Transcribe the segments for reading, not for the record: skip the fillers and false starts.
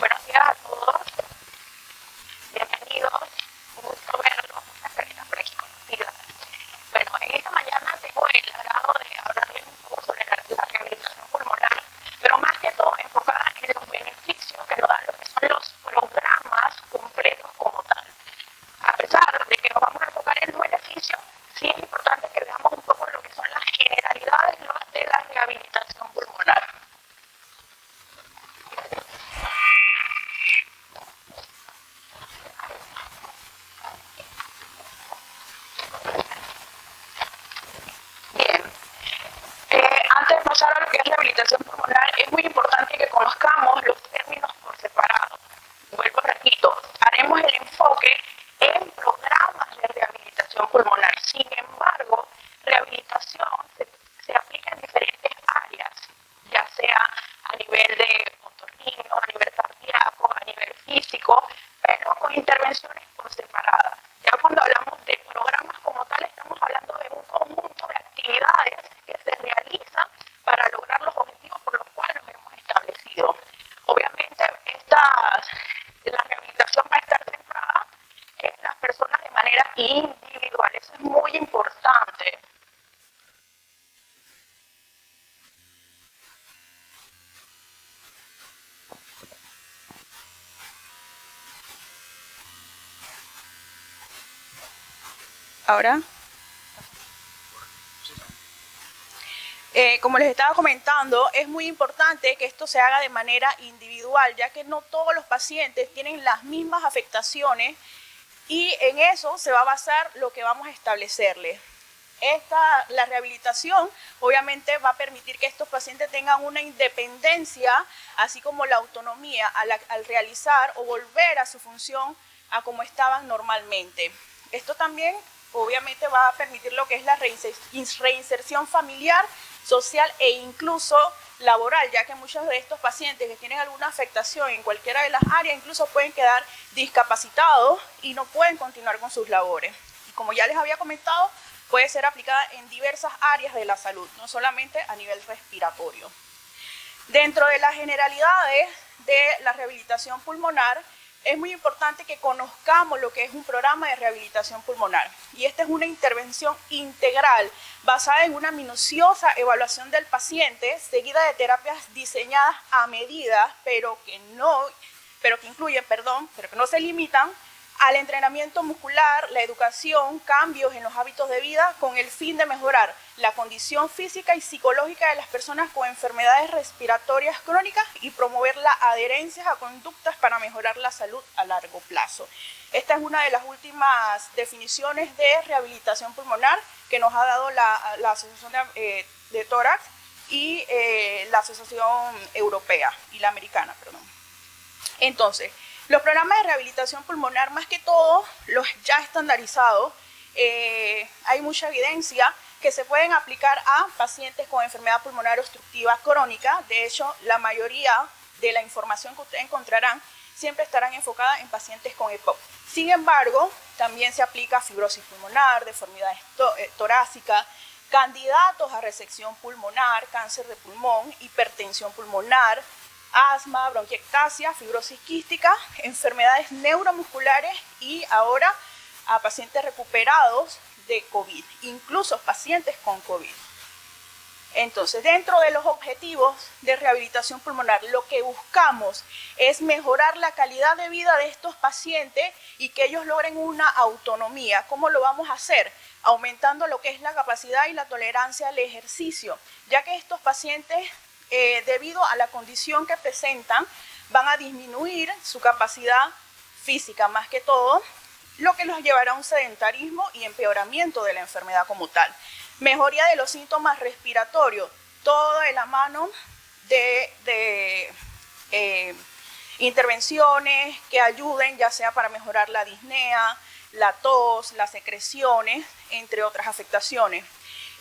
Buenos días a todos, bienvenidos, un gusto verlos, muchas caritas por aquí conocidas. Bueno, en esta mañana tengo el agrado de hablarles un poco sobre la rehabilitación pulmonar, pero más que todo enfocada en los beneficios que nos dan lo que son los programas completos como tal. A pesar de que nos vamos a enfocar en los beneficios, sí es importante que veamos un poco lo que son las generalidades de la rehabilitación pulmonar. Bien, antes de pasar a lo que es rehabilitación pulmonar, es muy importante que conozcamos los términos por separado. Vuelvo, repito, haremos el enfoque en programas de rehabilitación pulmonar. Sin embargo, rehabilitación se aplica en diferentes áreas, ya sea a nivel de otorrino, a nivel cardíaco, a nivel físico, pero con intervenciones por separadas. Ya cuando hablamos de programas como tal, estamos hablando de un conjunto de actividades que se realizan para lograr los objetivos por los cuales nos hemos establecido. Obviamente, la rehabilitación va a estar centrada en las personas de manera individual. Eso es muy importante. Ahora, como les estaba comentando, es muy importante que esto se haga de manera individual, ya que no todos los pacientes tienen las mismas afectaciones y en eso se va a basar lo que vamos a establecerles. La rehabilitación obviamente va a permitir que estos pacientes tengan una independencia, así como la autonomía al realizar o volver a su función a como estaban normalmente. Esto también obviamente va a permitir lo que es la reinserción familiar, social e incluso laboral, ya que muchos de estos pacientes que tienen alguna afectación en cualquiera de las áreas incluso pueden quedar discapacitados y no pueden continuar con sus labores. Y como ya les había comentado, puede ser aplicada en diversas áreas de la salud, no solamente a nivel respiratorio. Dentro de las generalidades de la rehabilitación pulmonar, es muy importante que conozcamos lo que es un programa de rehabilitación pulmonar. Y esta es una intervención integral basada en una minuciosa evaluación del paciente, seguida de terapias diseñadas a medida, pero que no se limitan al entrenamiento muscular, la educación, cambios en los hábitos de vida con el fin de mejorar la condición física y psicológica de las personas con enfermedades respiratorias crónicas y promover la adherencia a conductas para mejorar la salud a largo plazo. Esta es una de las últimas definiciones de rehabilitación pulmonar que nos ha dado la Asociación de Tórax y la Asociación Europea y la Americana, perdón. Entonces, los programas de rehabilitación pulmonar, más que todo, los ya estandarizados, hay mucha evidencia que se pueden aplicar a pacientes con enfermedad pulmonar obstructiva crónica. De hecho, la mayoría de la información que ustedes encontrarán siempre estarán enfocadas en pacientes con EPOC. Sin embargo, también se aplica a fibrosis pulmonar, deformidades torácicas, candidatos a resección pulmonar, cáncer de pulmón, hipertensión pulmonar, asma, bronquiectasia, fibrosis quística, enfermedades neuromusculares y ahora a pacientes recuperados de COVID, incluso pacientes con COVID. Entonces, dentro de los objetivos de rehabilitación pulmonar, lo que buscamos es mejorar la calidad de vida de estos pacientes y que ellos logren una autonomía. ¿Cómo lo vamos a hacer? Aumentando lo que es la capacidad y la tolerancia al ejercicio, ya que estos pacientes debido a la condición que presentan, van a disminuir su capacidad física más que todo, lo que los llevará a un sedentarismo y empeoramiento de la enfermedad como tal. Mejoría de los síntomas respiratorios, todo de la mano de intervenciones que ayuden, ya sea para mejorar la disnea, la tos, las secreciones, entre otras afectaciones.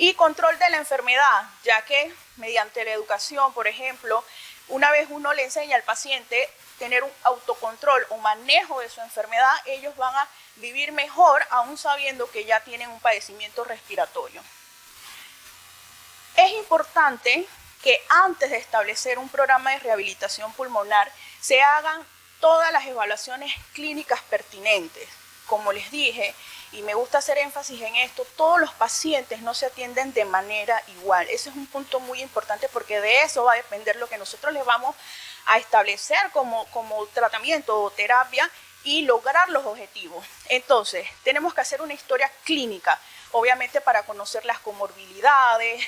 Y control de la enfermedad, ya que mediante la educación, por ejemplo, una vez uno le enseña al paciente tener un autocontrol o manejo de su enfermedad, ellos van a vivir mejor aún sabiendo que ya tienen un padecimiento respiratorio. Es importante que antes de establecer un programa de rehabilitación pulmonar se hagan todas las evaluaciones clínicas pertinentes. Como les dije, y me gusta hacer énfasis en esto, todos los pacientes no se atienden de manera igual. Ese es un punto muy importante porque de eso va a depender lo que nosotros les vamos a establecer como tratamiento o terapia y lograr los objetivos. Entonces, tenemos que hacer una historia clínica, obviamente para conocer las comorbilidades,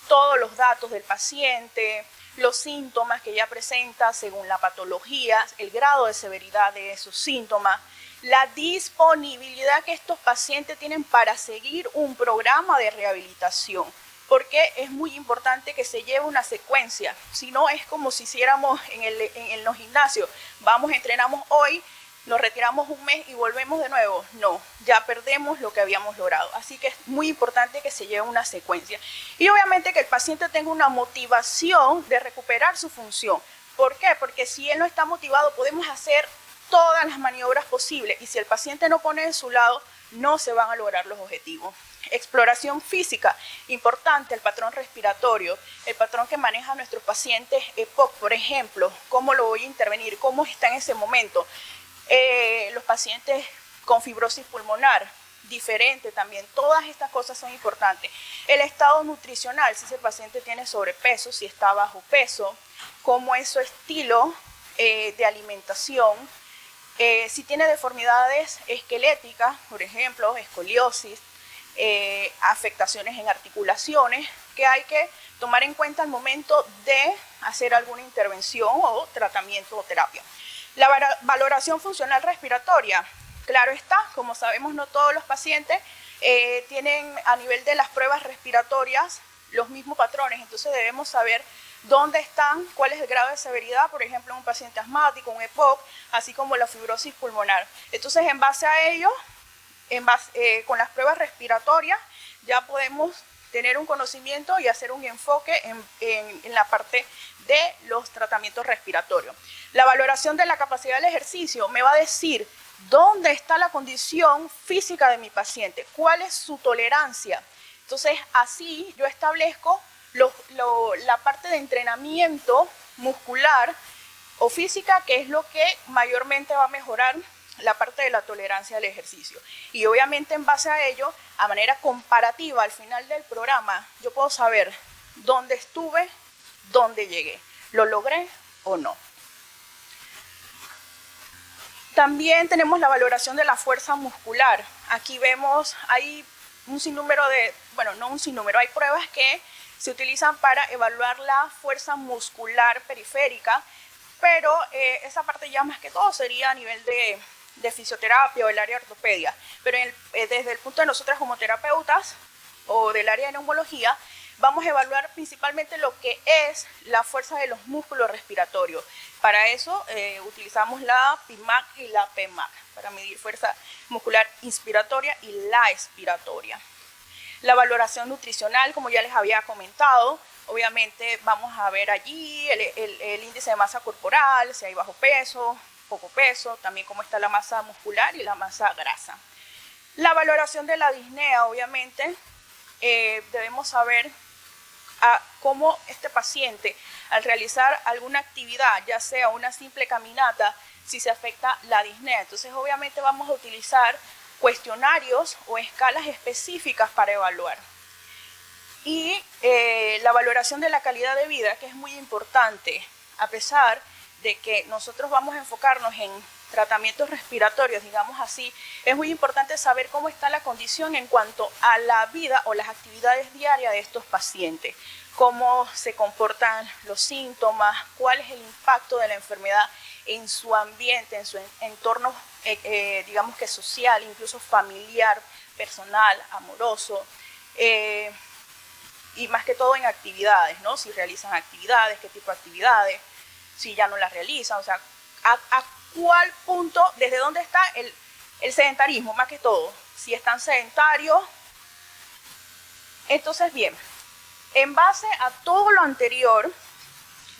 todos los datos del paciente, los síntomas que ya presenta según la patología, el grado de severidad de esos síntomas, la disponibilidad que estos pacientes tienen para seguir un programa de rehabilitación, porque es muy importante que se lleve una secuencia. Si no, es como si hiciéramos en los gimnasios, vamos, entrenamos hoy, nos retiramos un mes y volvemos de nuevo. No, ya perdemos lo que habíamos logrado. Así que es muy importante que se lleve una secuencia. Y obviamente que el paciente tenga una motivación de recuperar su función. ¿Por qué? Porque si él no está motivado, podemos hacer todas las maniobras posibles. Y si el paciente no pone de su lado, no se van a lograr los objetivos. Exploración física, importante, el patrón respiratorio, el patrón que maneja nuestros pacientes EPOC, por ejemplo, cómo lo voy a intervenir, cómo está en ese momento. Los pacientes con fibrosis pulmonar, diferente también, todas estas cosas son importantes. El estado nutricional, si ese paciente tiene sobrepeso, si está bajo peso, cómo es su estilo de alimentación, si tiene deformidades esqueléticas, por ejemplo, escoliosis, afectaciones en articulaciones, que hay que tomar en cuenta al momento de hacer alguna intervención o tratamiento o terapia. La valoración funcional respiratoria, claro está, como sabemos no todos los pacientes tienen a nivel de las pruebas respiratorias los mismos patrones, entonces debemos saber dónde están, cuál es el grado de severidad, por ejemplo, en un paciente asmático, un EPOC, así como la fibrosis pulmonar. Entonces, en base a ello, con las pruebas respiratorias, ya podemos tener un conocimiento y hacer un enfoque en la parte de los tratamientos respiratorios. La valoración de la capacidad del ejercicio me va a decir dónde está la condición física de mi paciente, cuál es su tolerancia. Entonces, así yo establezco la parte de entrenamiento muscular o física, que es lo que mayormente va a mejorar la parte de la tolerancia al ejercicio. Y obviamente en base a ello, a manera comparativa al final del programa, yo puedo saber dónde estuve, dónde llegué, lo logré o no. También tenemos la valoración de la fuerza muscular. Aquí vemos, hay un sinnúmero de, bueno, no un sinnúmero, hay pruebas que se utilizan para evaluar la fuerza muscular periférica, pero esa parte ya más que todo sería a nivel de fisioterapia o el área de ortopedia. Pero desde el punto de nosotras como terapeutas o del área de neumología, vamos a evaluar principalmente lo que es la fuerza de los músculos respiratorios. Para eso utilizamos la PIMAC y la PEMAC, para medir fuerza muscular inspiratoria y la expiratoria. La valoración nutricional, como ya les había comentado, obviamente vamos a ver allí el índice de masa corporal, si hay bajo peso, poco peso, también cómo está la masa muscular y la masa grasa. La valoración de la disnea, obviamente, debemos saber cómo este paciente, al realizar alguna actividad, ya sea una simple caminata, si se afecta la disnea. Entonces, obviamente, vamos a utilizar cuestionarios o escalas específicas para evaluar. Y la valoración de la calidad de vida, que es muy importante, a pesar de que nosotros vamos a enfocarnos en tratamientos respiratorios, digamos así, es muy importante saber cómo está la condición en cuanto a la vida o las actividades diarias de estos pacientes, cómo se comportan los síntomas, cuál es el impacto de la enfermedad en su ambiente, en su entorno, digamos que social, incluso familiar, personal, amoroso, y más que todo en actividades, ¿no? Si realizan actividades, qué tipo de actividades, si ya no las realizan, o sea, a cuál punto, desde dónde está el sedentarismo, más que todo, si están sedentarios. Entonces, bien, en base a todo lo anterior,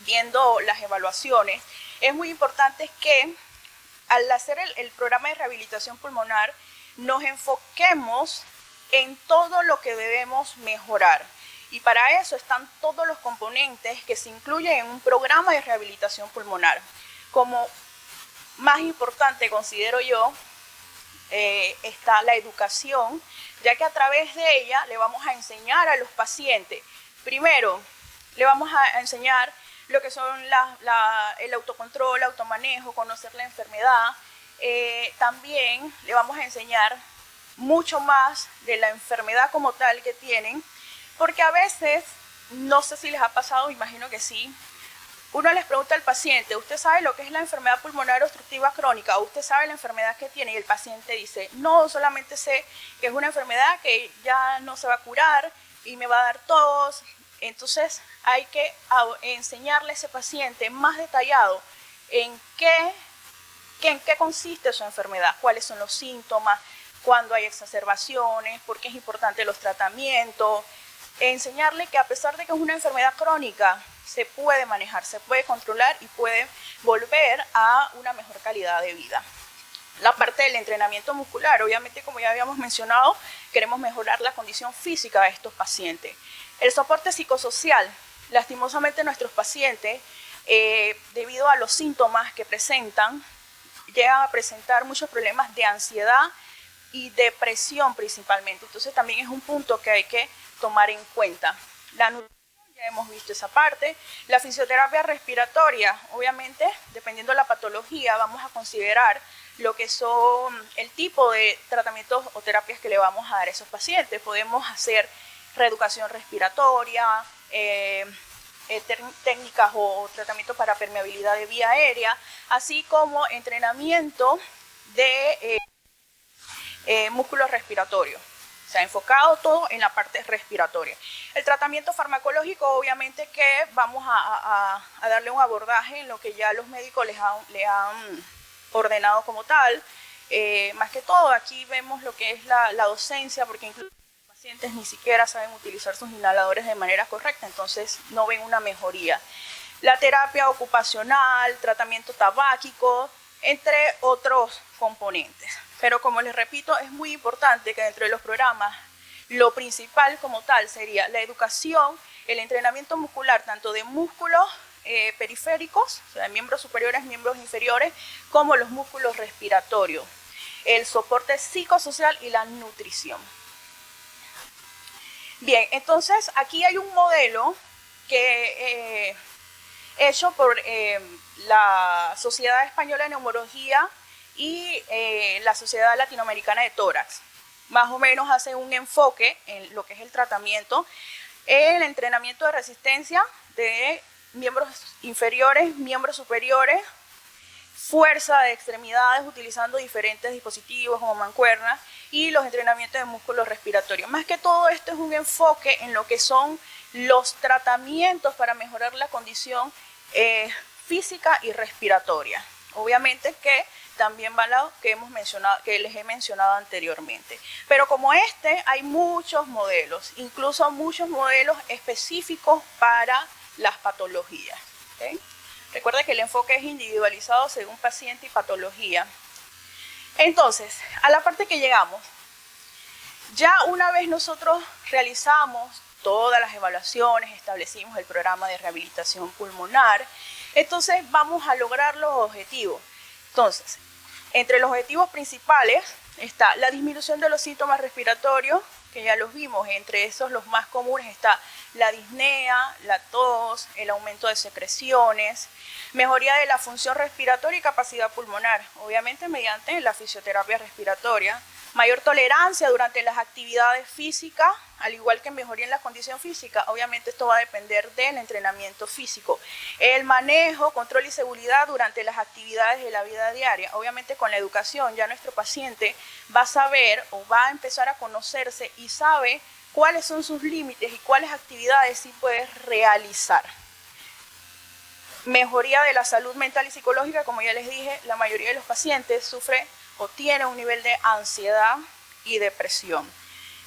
viendo las evaluaciones, es muy importante que al hacer el programa de rehabilitación pulmonar, nos enfoquemos en todo lo que debemos mejorar. Y para eso están todos los componentes que se incluyen en un programa de rehabilitación pulmonar. Como más importante, considero yo, está la educación, ya que a través de ella le vamos a enseñar a los pacientes. Primero, le vamos a enseñar lo que son el autocontrol, el automanejo, conocer la enfermedad. También le vamos a enseñar mucho más de la enfermedad como tal que tienen, porque a veces, no sé si les ha pasado, imagino que sí, uno les pregunta al paciente, ¿usted sabe lo que es la enfermedad pulmonar obstructiva crónica? ¿O usted sabe la enfermedad que tiene? Y el paciente dice, no, solamente sé que es una enfermedad que ya no se va a curar y me va a dar tos. Entonces hay que enseñarle a ese paciente más detallado en qué consiste su enfermedad, cuáles son los síntomas, cuándo hay exacerbaciones, por qué es importante los tratamientos. Enseñarle que a pesar de que es una enfermedad crónica, se puede manejar, se puede controlar y puede volver a una mejor calidad de vida. La parte del entrenamiento muscular, obviamente, como ya habíamos mencionado, queremos mejorar la condición física de estos pacientes. El soporte psicosocial, lastimosamente nuestros pacientes, debido a los síntomas que presentan, llegan a presentar muchos problemas de ansiedad y depresión principalmente. Entonces también es un punto que hay que tomar en cuenta. La nutrición, ya hemos visto esa parte. La fisioterapia respiratoria, obviamente, dependiendo de la patología, vamos a considerar lo que son el tipo de tratamientos o terapias que le vamos a dar a esos pacientes. Podemos hacer reeducación respiratoria, técnicas o tratamientos para permeabilidad de vía aérea, así como entrenamiento de músculo respiratorio. Se ha enfocado todo en la parte respiratoria. El tratamiento farmacológico, obviamente que vamos a darle un abordaje en lo que ya los médicos le han ordenado como tal. Más que todo, aquí vemos lo que es la docencia, porque incluso los pacientes ni siquiera saben utilizar sus inhaladores de manera correcta, entonces no ven una mejoría. La terapia ocupacional, tratamiento tabáquico, entre otros componentes. Pero como les repito, es muy importante que dentro de los programas, lo principal como tal sería la educación, el entrenamiento muscular, tanto de músculos periféricos, o sea, miembros superiores, miembros inferiores, como los músculos respiratorios, el soporte psicosocial y la nutrición. Bien, entonces aquí hay un modelo que hecho por la Sociedad Española de Neumología y la Sociedad Latinoamericana de Tórax. Más o menos hace un enfoque en lo que es el tratamiento, el entrenamiento de resistencia de miembros inferiores, miembros superiores, fuerza de extremidades utilizando diferentes dispositivos como mancuernas y los entrenamientos de músculos respiratorios. Más que todo esto es un enfoque en lo que son los tratamientos para mejorar la condición física y respiratoria. Obviamente que también va lo que les he mencionado anteriormente. Pero como hay muchos modelos, incluso muchos modelos específicos para las patologías. ¿Okay? Recuerda que el enfoque es individualizado según paciente y patología. Entonces, a la parte que llegamos, ya una vez nosotros realizamos todas las evaluaciones, establecimos el programa de rehabilitación pulmonar, entonces vamos a lograr los objetivos. Entonces, entre los objetivos principales está la disminución de los síntomas respiratorios, que ya los vimos, entre esos los más comunes está la disnea, la tos, el aumento de secreciones, mejoría de la función respiratoria y capacidad pulmonar, obviamente mediante la fisioterapia respiratoria, mayor tolerancia durante las actividades físicas, al igual que mejoría en la condición física. Obviamente esto va a depender del entrenamiento físico. El manejo, control y seguridad durante las actividades de la vida diaria. Obviamente con la educación ya nuestro paciente va a saber o va a empezar a conocerse y sabe cuáles son sus límites y cuáles actividades sí puede realizar. Mejoría de la salud mental y psicológica, como ya les dije, la mayoría de los pacientes sufre o tiene un nivel de ansiedad y depresión.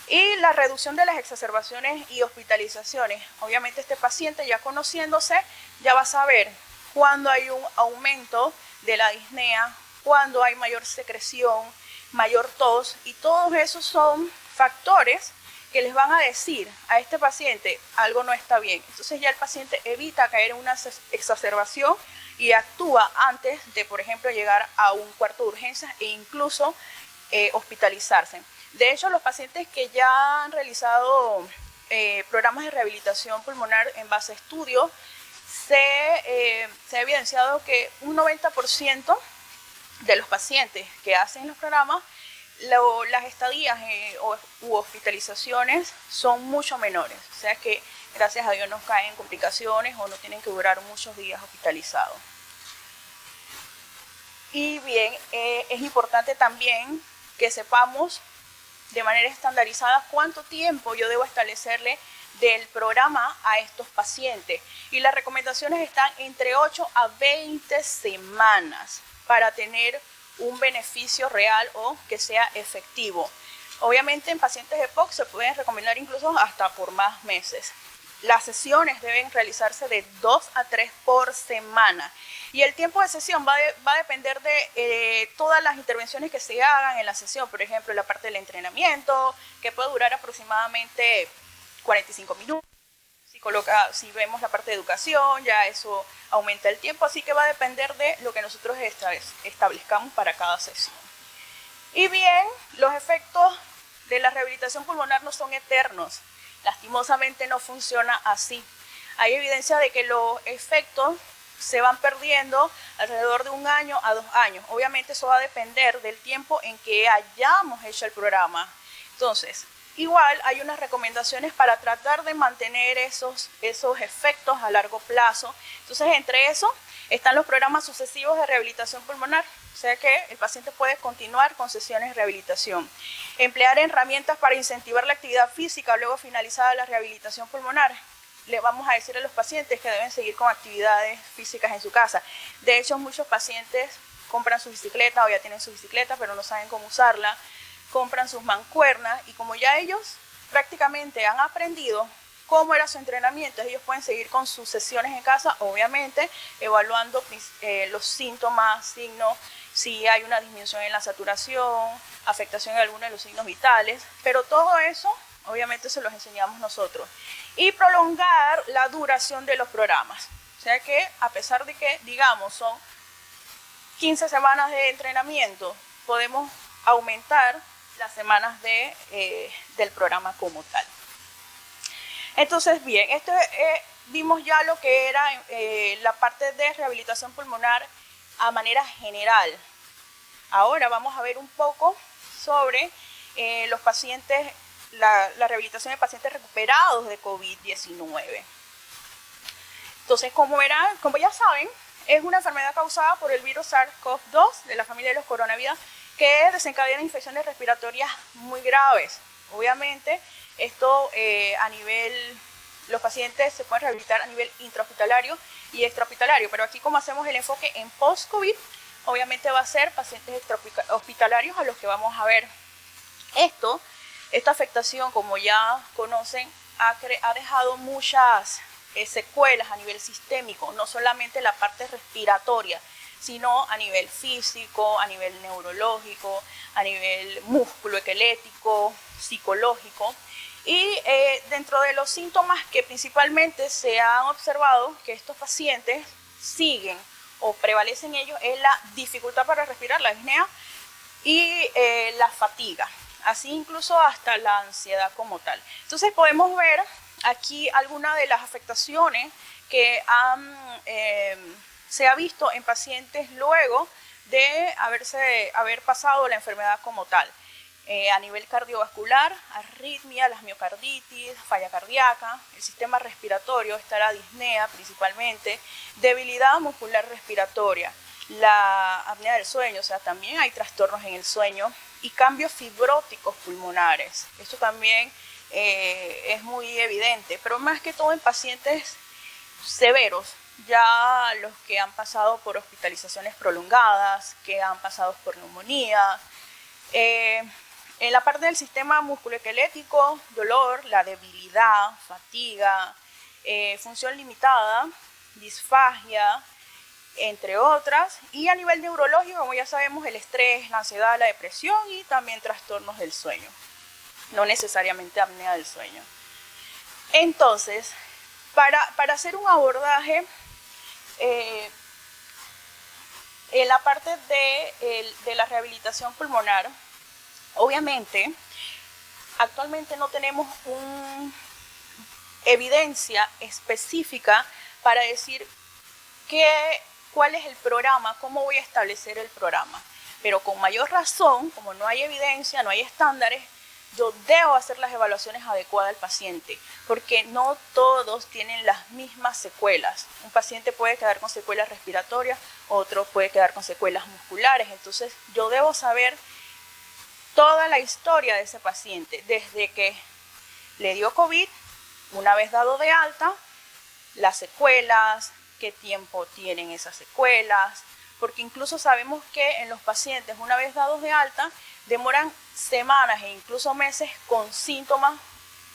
Y la reducción de las exacerbaciones y hospitalizaciones. Obviamente este paciente ya conociéndose ya va a saber cuándo hay un aumento de la disnea, cuándo hay mayor secreción, mayor tos, y todos esos son factores que les van a decir a este paciente algo no está bien. Entonces ya el paciente evita caer en una exacerbación y actúa antes de, por ejemplo, llegar a un cuarto de urgencias e incluso hospitalizarse. De hecho, los pacientes que ya han realizado programas de rehabilitación pulmonar en base a estudios, se ha evidenciado que un 90% de los pacientes que hacen los programas, las estadías u hospitalizaciones son mucho menores. O sea que gracias a Dios no caen en complicaciones o no tienen que durar muchos días hospitalizados. Y bien, es importante también que sepamos de manera estandarizada cuánto tiempo yo debo establecerle del programa a estos pacientes. Y las recomendaciones están entre 8 a 20 semanas para tener un beneficio real o que sea efectivo. Obviamente en pacientes de EPOC se pueden recomendar incluso hasta por más meses. Las sesiones deben realizarse de 2 a 3 por semana. Y el tiempo de sesión va a depender de todas las intervenciones que se hagan en la sesión. Por ejemplo, la parte del entrenamiento, que puede durar aproximadamente 45 minutos. Si vemos la parte de educación, ya eso aumenta el tiempo. Así que va a depender de lo que nosotros establezcamos para cada sesión. Y bien, los efectos de la rehabilitación pulmonar no son eternos. Lastimosamente no funciona así. Hay evidencia de que los efectos se van perdiendo alrededor de 1 año a 2 años. Obviamente eso va a depender del tiempo en que hayamos hecho el programa. Entonces, igual hay unas recomendaciones para tratar de mantener esos efectos a largo plazo. Entonces, entre eso están los programas sucesivos de rehabilitación pulmonar. O sea que el paciente puede continuar con sesiones de rehabilitación. Emplear herramientas para incentivar la actividad física luego finalizada la rehabilitación pulmonar. Le vamos a decir a los pacientes que deben seguir con actividades físicas en su casa. De hecho, muchos pacientes compran su bicicleta o ya tienen su bicicleta, pero no saben cómo usarla. Compran sus mancuernas y como ya ellos prácticamente han aprendido cómo era su entrenamiento, ellos pueden seguir con sus sesiones en casa, obviamente evaluando los síntomas, signos, si hay una disminución en la saturación, afectación de alguno de los signos vitales, pero todo eso obviamente se los enseñamos nosotros. Y prolongar la duración de los programas. O sea que a pesar de que, digamos, son 15 semanas de entrenamiento, podemos aumentar las semanas del programa como tal. Entonces, bien, vimos ya lo que era la parte de rehabilitación pulmonar a manera general. Ahora vamos a ver un poco sobre los pacientes, la rehabilitación de pacientes recuperados de COVID-19. Entonces, como ya saben, es una enfermedad causada por el virus SARS-CoV-2 de la familia de los coronavirus que desencadena infecciones respiratorias muy graves. Obviamente, esto los pacientes se pueden rehabilitar a nivel intrahospitalario y extrahospitalario, pero aquí como hacemos el enfoque en post-COVID, obviamente va a ser pacientes extrahospitalarios a los que vamos a ver. Esta afectación, como ya conocen, ha dejado muchas secuelas a nivel sistémico, no solamente la parte respiratoria, sino a nivel físico, a nivel neurológico, a nivel músculo-esquelético, psicológico. Y dentro de los síntomas que principalmente se han observado que estos pacientes siguen o prevalecen ellos es la dificultad para respirar, la disnea, y la fatiga, así incluso hasta la ansiedad como tal. Entonces podemos ver aquí algunas de las afectaciones que se ha visto en pacientes luego de haber pasado la enfermedad como tal. A nivel cardiovascular, arritmia, las miocarditis, falla cardíaca, el sistema respiratorio, está la disnea principalmente, debilidad muscular respiratoria, la apnea del sueño, o sea, también hay trastornos en el sueño y cambios fibróticos pulmonares. Esto también es muy evidente, pero más que todo en pacientes severos, ya los que han pasado por hospitalizaciones prolongadas, que han pasado por neumonía. En la parte del sistema musculoesquelético, dolor, la debilidad, fatiga, función limitada, disfagia, entre otras. Y a nivel neurológico, como ya sabemos, el estrés, la ansiedad, la depresión y también trastornos del sueño. no necesariamente apnea del sueño. Entonces, para hacer un abordaje en la parte de la rehabilitación pulmonar, obviamente, actualmente no tenemos evidencia específica para decir cuál es el programa, cómo voy a establecer el programa. Pero con mayor razón, como no hay evidencia, no hay estándares, yo debo hacer las evaluaciones adecuadas al paciente, porque no todos tienen las mismas secuelas. Un paciente puede quedar con secuelas respiratorias, otro puede quedar con secuelas musculares. Entonces, yo debo saber toda la historia de ese paciente, desde que le dio COVID, una vez dado de alta, las secuelas, qué tiempo tienen esas secuelas, porque incluso sabemos que en los pacientes, una vez dados de alta, demoran semanas e incluso meses con síntomas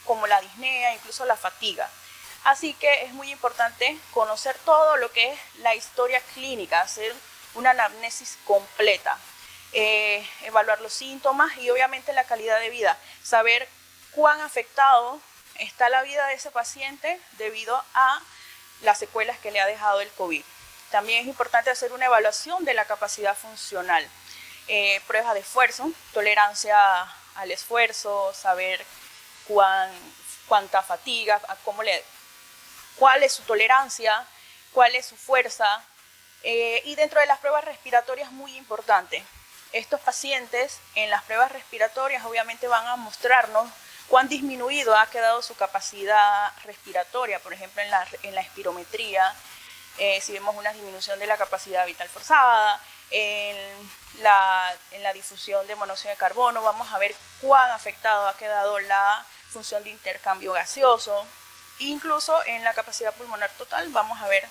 como la disnea, incluso la fatiga. Así que es muy importante conocer todo lo que es la historia clínica, hacer una anamnesis completa, evaluar los síntomas y obviamente la calidad de vida, saber cuán afectado está la vida de ese paciente debido a las secuelas que le ha dejado el COVID. También es importante hacer una evaluación de la capacidad funcional, pruebas de esfuerzo, tolerancia al esfuerzo, saber cuánta fatiga, cuál es su tolerancia, cuál es su fuerza. Y dentro de las pruebas respiratorias, muy importante, estos pacientes en las pruebas respiratorias obviamente van a mostrarnos cuán disminuido ha quedado su capacidad respiratoria, por ejemplo en la espirometría, si vemos una disminución de la capacidad vital forzada, en la difusión de monóxido de carbono, vamos a ver cuán afectado ha quedado la función de intercambio gaseoso, incluso en la capacidad pulmonar total vamos a ver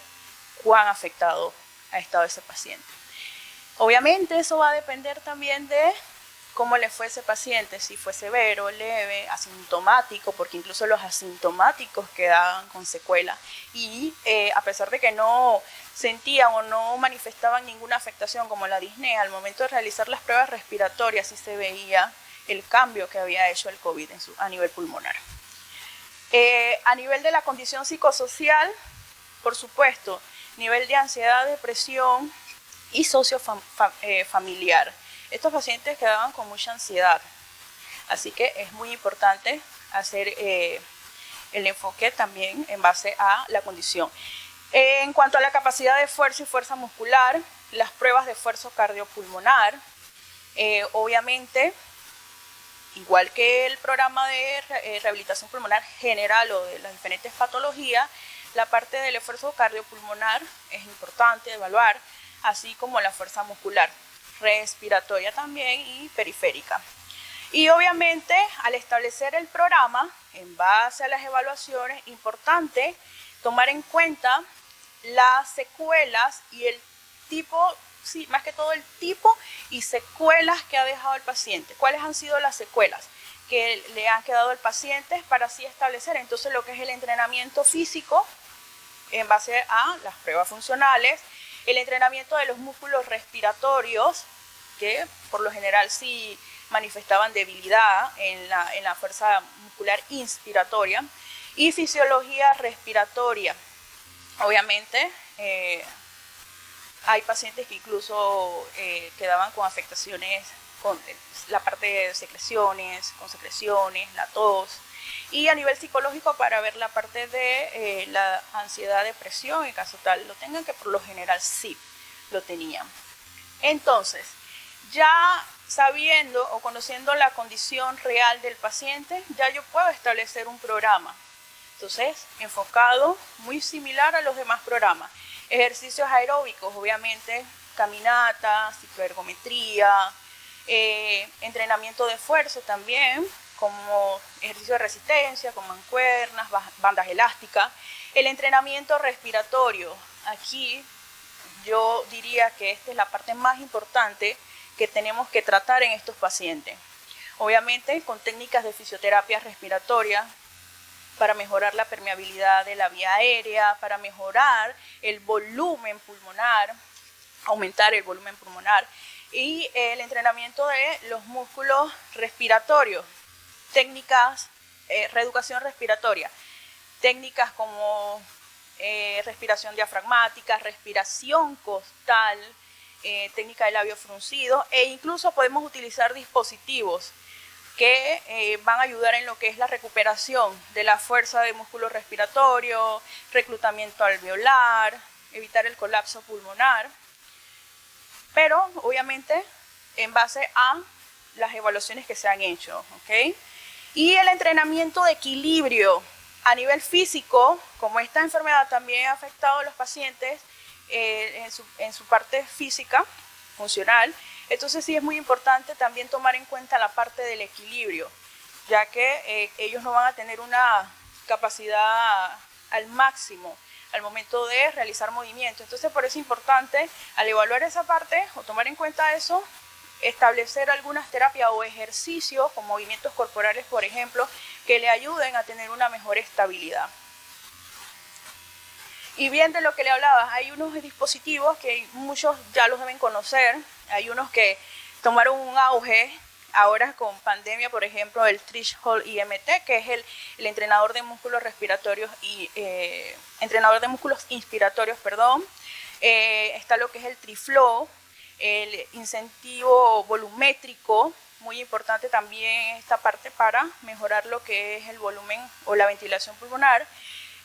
cuán afectado ha estado ese paciente. Obviamente eso va a depender también de cómo le fue a ese paciente, si fue severo, leve, asintomático, porque incluso los asintomáticos quedaban con secuela. Y a pesar de que no sentían o no manifestaban ninguna afectación como la disnea, al momento de realizar las pruebas respiratorias sí se veía el cambio que había hecho el COVID a nivel pulmonar. A nivel de la condición psicosocial, por supuesto, nivel de ansiedad, depresión y sociofamiliar. Estos pacientes quedaban con mucha ansiedad, así que es muy importante hacer el enfoque también en base a la condición. En cuanto a la capacidad de esfuerzo y fuerza muscular, las pruebas de esfuerzo cardiopulmonar, obviamente, igual que el programa de rehabilitación pulmonar general o de las diferentes patologías, la parte del esfuerzo cardiopulmonar es importante evaluar, así como la fuerza muscular, respiratoria también y periférica. Y obviamente al establecer el programa, en base a las evaluaciones, importante tomar en cuenta las secuelas y el tipo, sí, más que todo el tipo y secuelas que ha dejado el paciente. ¿Cuáles han sido las secuelas que le han quedado al paciente para así establecer entonces lo que es el entrenamiento físico en base a las pruebas funcionales, el entrenamiento de los músculos respiratorios, que por lo general sí manifestaban debilidad en la fuerza muscular inspiratoria, y fisiología respiratoria. Obviamente hay pacientes que incluso quedaban con afectaciones con la parte de secreciones, con secreciones, la tos, y a nivel psicológico para ver la parte de la ansiedad, depresión, en caso tal lo tengan, que por lo general sí lo tenían. Entonces, ya sabiendo o conociendo la condición real del paciente, ya yo puedo establecer un programa. Entonces, enfocado, muy similar a los demás programas. Ejercicios aeróbicos, obviamente, caminata, cicloergometría, entrenamiento de esfuerzo también, como ejercicio de resistencia, con mancuernas, bandas elásticas. El entrenamiento respiratorio, aquí yo diría que esta es la parte más importante que tenemos que tratar en estos pacientes. Obviamente con técnicas de fisioterapia respiratoria para mejorar la permeabilidad de la vía aérea, para mejorar el volumen pulmonar, aumentar el volumen pulmonar, y el entrenamiento de los músculos respiratorios, técnicas, reeducación respiratoria, técnicas como respiración diafragmática, respiración costal, técnica de labio fruncido, e incluso podemos utilizar dispositivos que van a ayudar en lo que es la recuperación de la fuerza de músculo respiratorio, reclutamiento alveolar, evitar el colapso pulmonar, pero obviamente en base a las evaluaciones que se han hecho, ¿ok? Y el entrenamiento de equilibrio a nivel físico, como esta enfermedad también ha afectado a los pacientes en su parte física, funcional, entonces sí es muy importante también tomar en cuenta la parte del equilibrio, ya que ellos no van a tener una capacidad al máximo al momento de realizar movimientos. Entonces por eso es importante, al evaluar esa parte o tomar en cuenta eso, establecer algunas terapias o ejercicios con movimientos corporales, por ejemplo, que le ayuden a tener una mejor estabilidad. Y bien, de lo que le hablaba, hay unos dispositivos que muchos ya los deben conocer, hay unos que tomaron un auge ahora con pandemia, por ejemplo, el Threshold IMT, que es el entrenador de músculos respiratorios y entrenador de músculos inspiratorios, perdón. Está lo que es el Triflow, el incentivo volumétrico, muy importante también esta parte para mejorar lo que es el volumen o la ventilación pulmonar.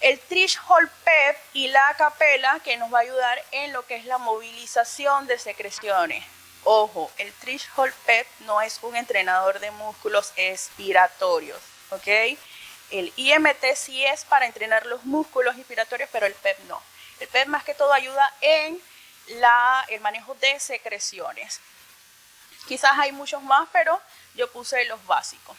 El Threshold PEP y la capela, que nos va a ayudar en lo que es la movilización de secreciones. Ojo, el Threshold PEP no es un entrenador de músculos expiratorios, ¿ok? El IMT sí es para entrenar los músculos inspiratorios, pero el PEP no. El PEP más que todo ayuda en el manejo de secreciones. Quizás hay muchos más, pero yo puse los básicos.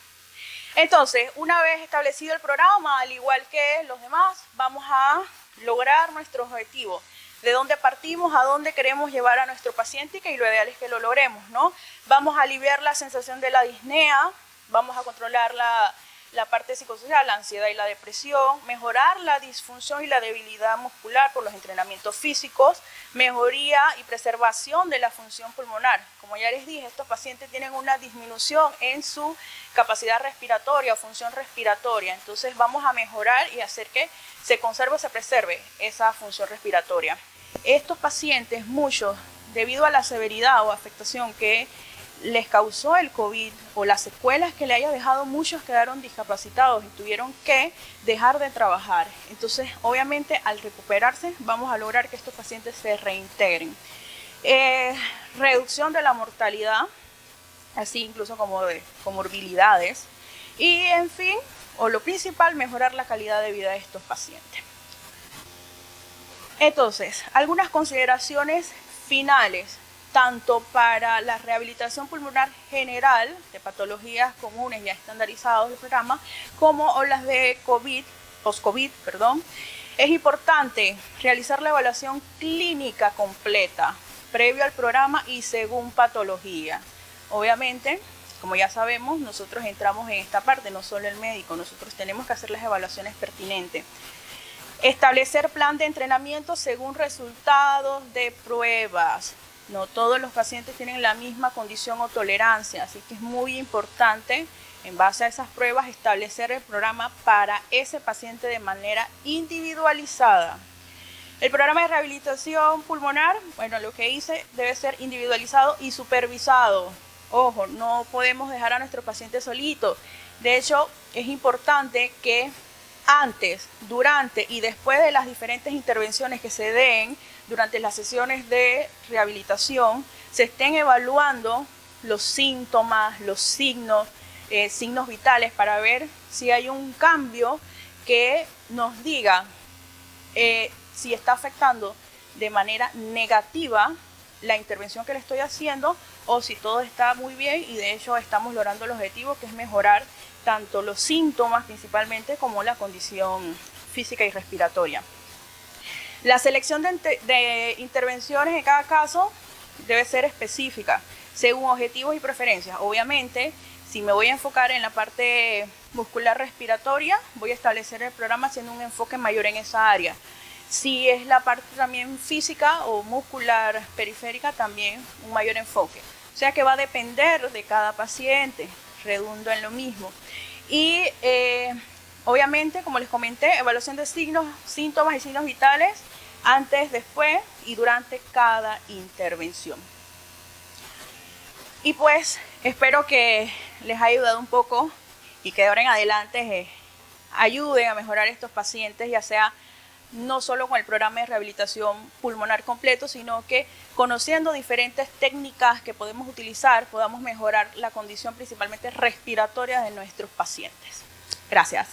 Entonces, una vez establecido el programa, al igual que los demás, vamos a lograr nuestro objetivo. De dónde partimos, a dónde queremos llevar a nuestro paciente y lo ideal es que lo logremos, ¿no? Vamos a aliviar la sensación de la disnea, vamos a controlar la parte psicosocial, la ansiedad y la depresión, mejorar la disfunción y la debilidad muscular por los entrenamientos físicos, mejoría y preservación de la función pulmonar. Como ya les dije, estos pacientes tienen una disminución en su capacidad respiratoria o función respiratoria, entonces vamos a mejorar y hacer que se conserve o se preserve esa función respiratoria. Estos pacientes, muchos, debido a la severidad o afectación que les causó el COVID o las secuelas que le haya dejado, muchos quedaron discapacitados y tuvieron que dejar de trabajar. Entonces, obviamente, al recuperarse, vamos a lograr que estos pacientes se reintegren. Reducción de la mortalidad, así incluso como de comorbilidades. Y, en fin, o lo principal, mejorar la calidad de vida de estos pacientes. Entonces, algunas consideraciones finales, tanto para la rehabilitación pulmonar general, de patologías comunes ya estandarizadas del programa, como las de post-COVID, es importante realizar la evaluación clínica completa, previo al programa y según patología. Obviamente, como ya sabemos, nosotros entramos en esta parte, no solo el médico, nosotros tenemos que hacer las evaluaciones pertinentes. Establecer plan de entrenamiento según resultados de pruebas. No todos los pacientes tienen la misma condición o tolerancia, así que es muy importante, en base a esas pruebas, establecer el programa para ese paciente de manera individualizada. El programa de rehabilitación pulmonar, bueno, lo que hice, debe ser individualizado y supervisado. Ojo, no podemos dejar a nuestro paciente solito. De hecho, es importante que antes, durante y después de las diferentes intervenciones que se den durante las sesiones de rehabilitación, se estén evaluando los síntomas, los signos vitales para ver si hay un cambio que nos diga si está afectando de manera negativa la intervención que le estoy haciendo o si todo está muy bien y de hecho estamos logrando el objetivo, que es mejorar tanto los síntomas principalmente como la condición física y respiratoria. La selección de intervenciones en cada caso debe ser específica, según objetivos y preferencias. Obviamente, si me voy a enfocar en la parte muscular respiratoria, voy a establecer el programa haciendo un enfoque mayor en esa área. Si es la parte también física o muscular periférica, también un mayor enfoque. O sea que va a depender de cada paciente, redundo en lo mismo. Y obviamente, como les comenté, evaluación de signos, síntomas y signos vitales antes, después y durante cada intervención. Y pues espero que les haya ayudado un poco y que de ahora en adelante ayuden a mejorar estos pacientes, ya sea no solo con el programa de rehabilitación pulmonar completo, sino que conociendo diferentes técnicas que podemos utilizar, podamos mejorar la condición principalmente respiratoria de nuestros pacientes. Gracias.